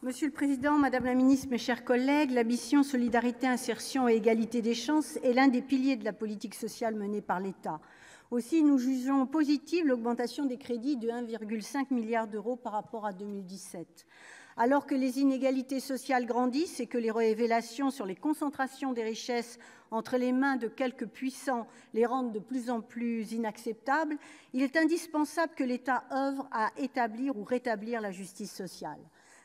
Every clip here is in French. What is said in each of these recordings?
Monsieur le président, madame la ministre, mes chers collègues, la mission Solidarité, insertion et égalité des chances est l'un des piliers de la politique sociale menée par l'État. Aussi, nous jugeons positive l'augmentation des crédits de 1,5 milliard d'euros par rapport à 2017. Alors que les inégalités sociales grandissent et que les révélations sur les concentrations des richesses entre les mains de quelques puissants les rendent de plus en plus inacceptables, il est indispensable que l'État œuvre à établir ou rétablir la justice sociale.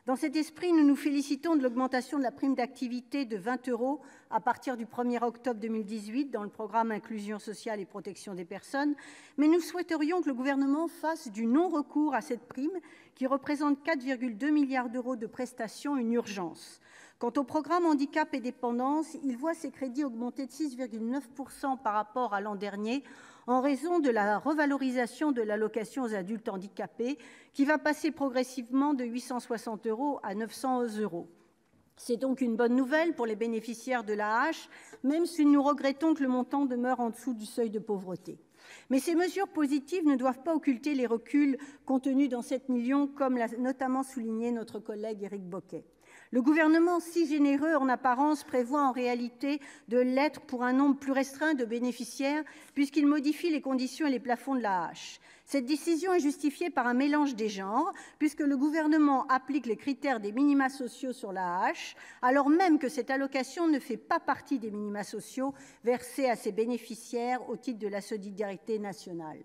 Dans cet esprit, nous nous félicitons de l'augmentation de la prime d'activité de 20 € à partir du 1er octobre 2018 dans le programme Inclusion sociale et protection des personnes, mais nous souhaiterions que le gouvernement fasse du non-recours à cette prime, qui représente 4,2 milliards d'euros de prestations, une urgence. Quant au programme Handicap et dépendance, il voit ses crédits augmenter de 6,9% par rapport à l'an dernier, en raison de la revalorisation de l'allocation aux adultes handicapés, qui va passer progressivement de 860 € à 900 €. C'est donc une bonne nouvelle pour les bénéficiaires de l'AAH, même si nous regrettons que le montant demeure en dessous du seuil de pauvreté. Mais ces mesures positives ne doivent pas occulter les reculs contenus dans 7 millions, comme l'a notamment souligné notre collègue Éric Bocquet. Le gouvernement, si généreux en apparence, prévoit en réalité de l'être pour un nombre plus restreint de bénéficiaires, puisqu'il modifie les conditions et les plafonds de l'AAH. Cette décision est justifiée par un mélange des genres, puisque le gouvernement applique les critères des minima sociaux sur l'AAH, alors même que cette allocation ne fait pas partie des minima sociaux versés à ses bénéficiaires au titre de la solidarité nationale.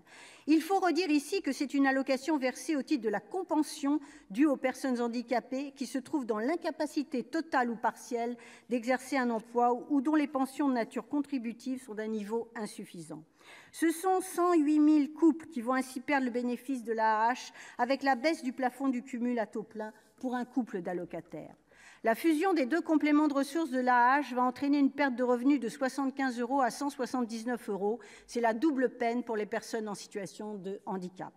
Il faut redire ici que c'est une allocation versée au titre de la compension due aux personnes handicapées qui se trouvent dans l'incapacité totale ou partielle d'exercer un emploi ou dont les pensions de nature contributive sont d'un niveau insuffisant. Ce sont 108 000 couples qui vont ainsi perdre le bénéfice de l'AAH avec la baisse du plafond du cumul à taux plein pour un couple d'allocataires. La fusion des deux compléments de ressources de l'AAH va entraîner une perte de revenus de 75 € à 179 €. C'est la double peine pour les personnes en situation de handicap.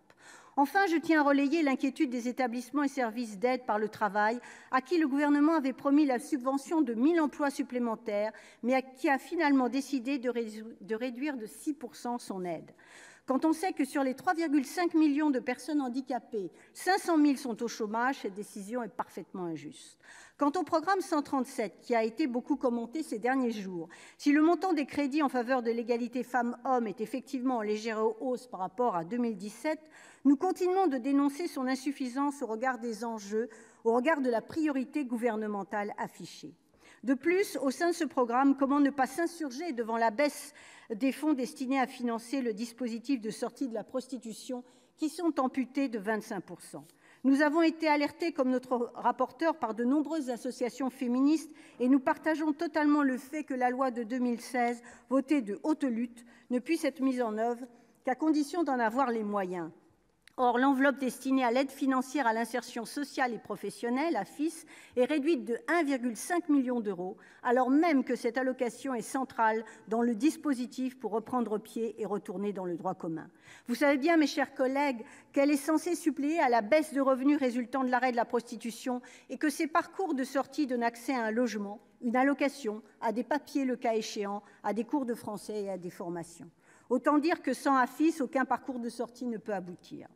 Enfin, je tiens à relayer l'inquiétude des établissements et services d'aide par le travail, à qui le gouvernement avait promis la subvention de 1 000 emplois supplémentaires, mais qui a finalement décidé de réduire de 6% son aide. Quand on sait que sur les 3,5 millions de personnes handicapées, 500 000 sont au chômage, cette décision est parfaitement injuste. Quant au programme 137, qui a été beaucoup commenté ces derniers jours, si le montant des crédits en faveur de l'égalité femmes-hommes est effectivement en légère hausse par rapport à 2017, nous continuons de dénoncer son insuffisance au regard des enjeux, au regard de la priorité gouvernementale affichée. De plus, au sein de ce programme, comment ne pas s'insurger devant la baisse des fonds destinés à financer le dispositif de sortie de la prostitution, qui sont amputés de 25%. Nous avons été alertés, comme notre rapporteur, par de nombreuses associations féministes et nous partageons totalement le fait que la loi de 2016, votée de haute lutte, ne puisse être mise en œuvre qu'à condition d'en avoir les moyens. Or, l'enveloppe destinée à l'aide financière à l'insertion sociale et professionnelle, AFIS, est réduite de 1,5 million d'euros, alors même que cette allocation est centrale dans le dispositif pour reprendre pied et retourner dans le droit commun. Vous savez bien, mes chers collègues, qu'elle est censée suppléer à la baisse de revenus résultant de l'arrêt de la prostitution et que ces parcours de sortie donnent accès à un logement, une allocation, à des papiers le cas échéant, à des cours de français et à des formations. Autant dire que sans AFIS, aucun parcours de sortie ne peut aboutir.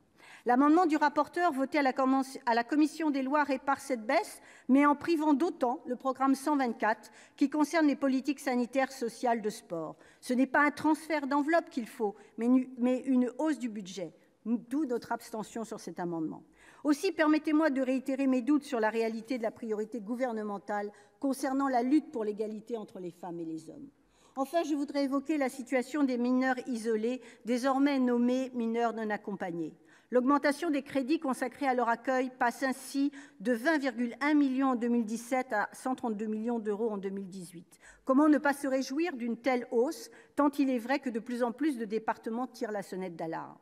L'amendement du rapporteur voté à la commission des lois répare cette baisse, mais en privant d'autant le programme 124 qui concerne les politiques sanitaires, sociales, de sport. Ce n'est pas un transfert d'enveloppe qu'il faut, mais une hausse du budget. D'où notre abstention sur cet amendement. Aussi, permettez-moi de réitérer mes doutes sur la réalité de la priorité gouvernementale concernant la lutte pour l'égalité entre les femmes et les hommes. Enfin, je voudrais évoquer la situation des mineurs isolés, désormais nommés mineurs non accompagnés. L'augmentation des crédits consacrés à leur accueil passe ainsi de 20,1 millions en 2017 à 132 millions d'euros en 2018. Comment ne pas se réjouir d'une telle hausse, tant il est vrai que de plus en plus de départements tirent la sonnette d'alarme.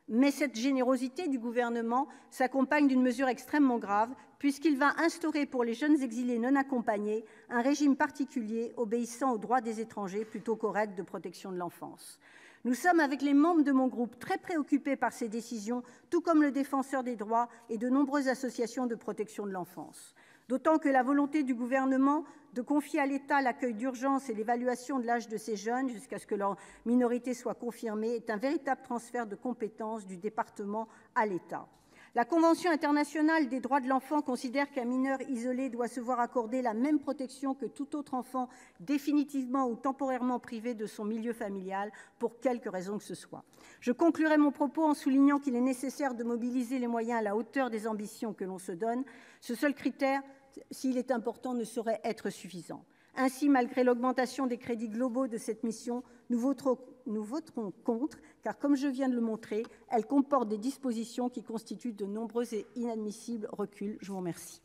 Mais cette générosité du gouvernement s'accompagne d'une mesure extrêmement grave, puisqu'il va instaurer pour les jeunes exilés non accompagnés un régime particulier obéissant aux droits des étrangers plutôt qu'aux règles de protection de l'enfance. Nous sommes, avec les membres de mon groupe, très préoccupés par ces décisions, tout comme le Défenseur des droits et de nombreuses associations de protection de l'enfance. D'autant que la volonté du gouvernement de confier à l'État l'accueil d'urgence et l'évaluation de l'âge de ces jeunes jusqu'à ce que leur minorité soit confirmée est un véritable transfert de compétences du département à l'État. La Convention internationale des droits de l'enfant considère qu'un mineur isolé doit se voir accorder la même protection que tout autre enfant définitivement ou temporairement privé de son milieu familial, pour quelque raison que ce soit. Je conclurai mon propos en soulignant qu'il est nécessaire de mobiliser les moyens à la hauteur des ambitions que l'on se donne. Ce seul critère, s'il est important, ne saurait être suffisant. Ainsi, malgré l'augmentation des crédits globaux de cette mission, nous voterons contre, car comme je viens de le montrer, elle comporte des dispositions qui constituent de nombreux et inadmissibles reculs. Je vous remercie.